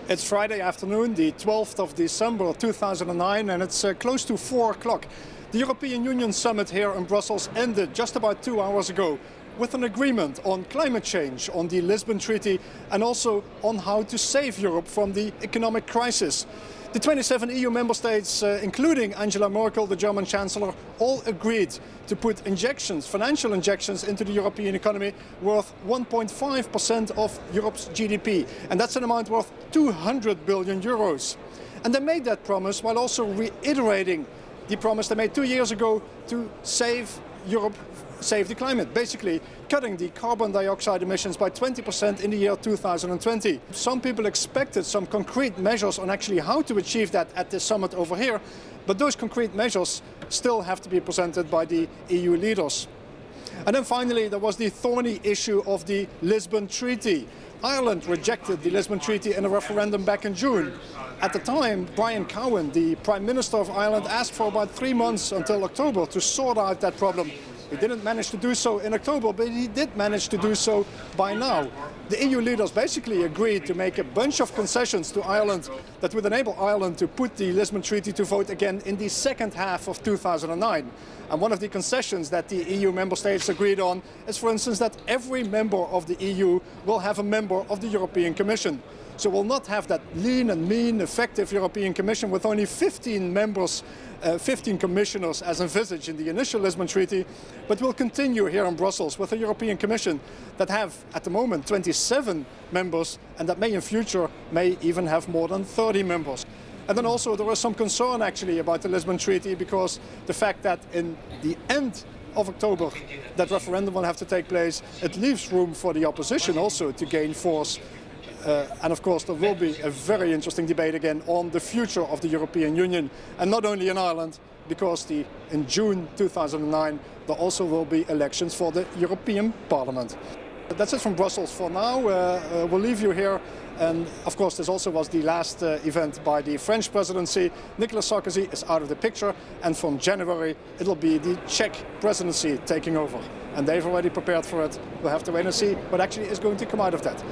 It's Friday afternoon, the 12th of December 2009, and it's close to 4 o'clock. The European Union summit here in Brussels ended just about 2 hours ago with an agreement on climate change, on the Lisbon Treaty, and also on how to save Europe from the economic crisis. The 27 EU member states, including Angela Merkel, the German Chancellor, all agreed to put injections, financial injections, into the European economy worth 1.5% of Europe's GDP. And that's an amount worth 200 billion euros. And they made that promise while also reiterating the promise they made 2 years ago to save Europe, save the climate, basically cutting the carbon dioxide emissions by 20% in the year 2020. Some people expected some concrete measures on actually how to achieve that at the summit over here, but those concrete measures still have to be presented by the EU leaders. And then finally there was the thorny issue of the Lisbon Treaty. Ireland rejected the Lisbon Treaty in a referendum back in June. At the time, Brian Cowen, the Prime Minister of Ireland, asked for about 3 months until October to sort out that problem. He didn't manage to do so in October, but he did manage to do so by now. The EU leaders basically agreed to make a bunch of concessions to Ireland that would enable Ireland to put the Lisbon Treaty to vote again in the second half of 2009. And one of the concessions that the EU member states agreed on is, for instance, that every member of the EU will have a member of the European Commission. So we'll not have that lean and mean, effective European Commission with only 15 members, 15 commissioners as envisaged in the initial Lisbon Treaty, but we'll continue here in Brussels with a European Commission that have at the moment 27 members and that may in future may even have more than 30 members. And then also there was some concern actually about the Lisbon Treaty because the fact that in the end of October that referendum will have to take place, it leaves room for the opposition also to gain force. And of course there will be a very interesting debate again on the future of the European Union, and not only in Ireland, because in June 2009 there also will be elections for the European Parliament. That's it from Brussels for now. We'll leave you here, and of course this also was the last event by the French presidency. Nicolas Sarkozy is out of the picture, and from January it'll be the Czech presidency taking over, and they've already prepared for it. We'll have to wait and see what actually is going to come out of that.